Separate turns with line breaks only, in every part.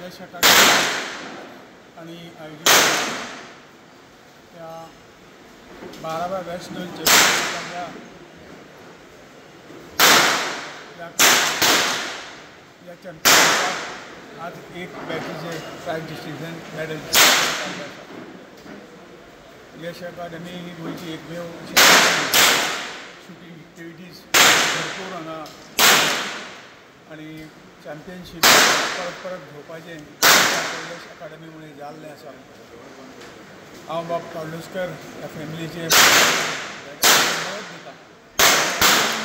यश अकादमी आणि आयोजित त्या 12व्या नॅशनल चॅम्पियनशिपच्या या चॅम्पियनशिपात आज एक बॅचीचे प्राइज डिस्ट्रिब्युशन मेडल यश अकादमी ही गोंयची एकमेव शूटिंग एक्टिविटीज भरपूर हांगा आणि चॅम्पियनशीप परत परत घेवपाचें यश अकादमी म्हणून जाल्लें आसा। हांव बाब काळुस्कर ह्या फॅमिलीचे मदत दिता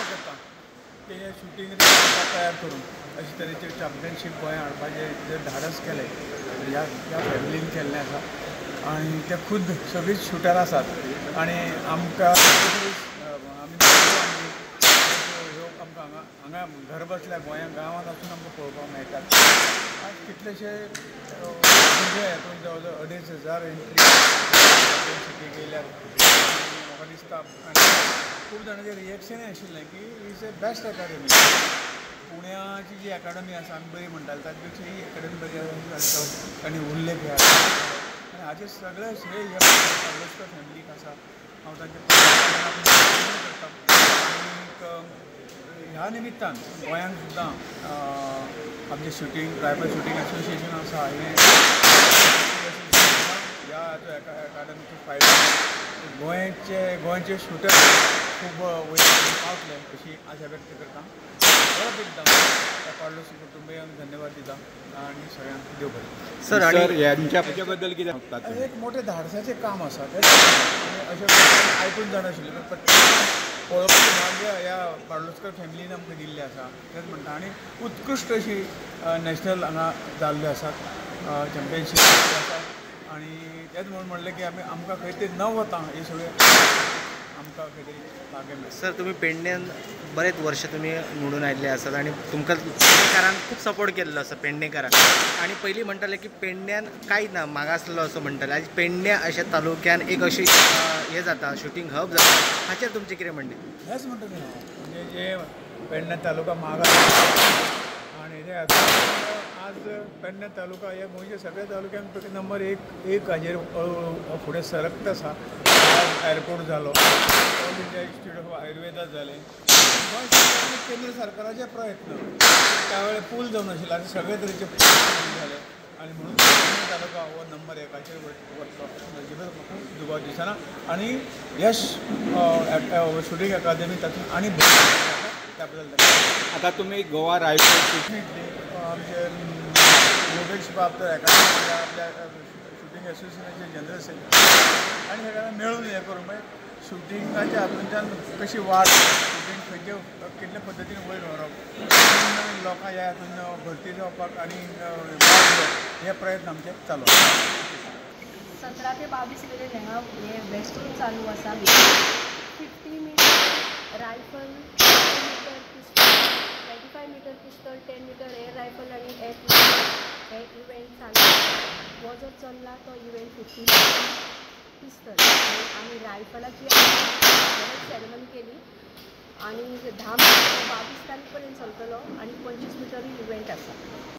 करता ते हे शूटिंग तयार करून अशे तरेचे चॅम्पियनशीप गोंयांत हाडपाचें जे धाडस केलें ह्या फॅमिलीन केल्लें आसा आनी ते खुद सगळीच शूटर आसात आनी आमकां आमकां हांगा घर बसल्या गोंयांत गांवांत वचून आमकां पळोवपाक मेळटात। आज कितलेशे म्हणजे हातूंत जवळ जवळ 2,500 एंट्री गेल्यार म्हाका दिसता आनी खूब जाणांचें रिएक्शनूय आशिल्लें की इज ए बेस्ट अकादमी। पुण्याची जी अकादमी आसा आमी बरी म्हणटाली ताचे पेक्षा ही अकादमी बरी आसा आनी उल्लेख हे आनी हाचे सगळे श्रेय ह्या काळुस्कर फॅमिलीक आसा। हांव तांचे करता आनीक ह्या निमित्तान गोंयांत सुद्दां आमचें शूटिंग रायफल शूटिंग एसोसिएशन आसा हें ह्या अकादमीचो फायदो गोंयचे शूटर खूब वयर पावतले अशी आशा व्यक्त करता। परत एकदां त्या काळुस्कर कुटुंबियांक धन्यवाद दिता आनी सगळ्यांक देव बरें।
सर आणि
यांच्या बद्दल कितें सांगतात?
एक मोठे धाडसाचें काम आसा तें अशें आयकून जाणाशिल्लें पण प्रत्येक पळोवपाचें भाग्य ह्या काळुस्कर फॅमिलीन आमकां दिल्लें आसा तेंच म्हणटा आनी उत्कृश्ट अशी नॅशनल हांगा जाल्ल्यो आसात चॅम्पियनशीप आसात आनी तेच म्हणलें की आमकां खंय तरी न वता हे सगळे आमकां खंय तरी भाग्य मेळटा।
सर तुम्ही पेडण्यान बरेच वर्ष तुम्ही निवडून आयिल्ले आसात आणि तुमकां पेडणेकारान खूप सपोर्ट केल्लो आसा पेडणेकारान आणि पयलीं म्हणटाले की पेडण्यान कांय ना मागासलो असो म्हणटाले आज पेडण्या अशा तालुक्यान एक अशी हे जाता शूटिंग हब जाता हाचेर तुमचें कितें म्हणणें?
हेच म्हणटा हांव म्हणजे जे पेडण्या तालुका मागास आनी ते आज पेडण्या तालुका हे गोंयच्या सगळ्या तालुक्यांक नंबर एक हाजेर फुडें सरकता आसा। आज एअरपोर्ट जालो, all India institute of Ayurveda जालें, गोंय सरकारान केंद्र सरकाराचे प्रयत्न त्या वेळेर पूल जावन आशिल्ले आनी सगळे तरेचे पूल जाले आनी म्हणून पेडण्या तालुका हो नंबर 1 वतलो अजिबात म्हाका दुबाव दिसना आनी यश शूटिंग अकादमी तातूंत आनी त्या बद्दल
आता तुम्ही गोवा रायफल
आमचे योगेश बाब अकादमी आपल्या शूटिंग एसोसिएशनाचे जनरल सेक्रेटरी आनी सगळ्यांना मेळून हे करून मागीर शूटिंगाच्या हातूंतल्यान कशी वाड शूटिंग खंयचे कितले पद्दतीन वयर व्हरप नवीन लोकां ह्या हातूंत भरती जावपाक आनी हे प्रयत्न आमचे चालू आसा।
17 ते 22 मेरेन हांगा हे बेस्टून चालू आसा 50 metre rifle 10 metre pistol 25 metre pistol 10 metre air rifle आणि एअर पिस्टल हे इव्हेंट चालू हो जो चल्ला तो इव्हेंट 50 मीटर पिस्टल आणि रायफलाची सेरेमनी केली आणि 10 मीटर 22 तारीख पर्यंत चलतलो आणि 25 मीटर इव्हेंट आसा।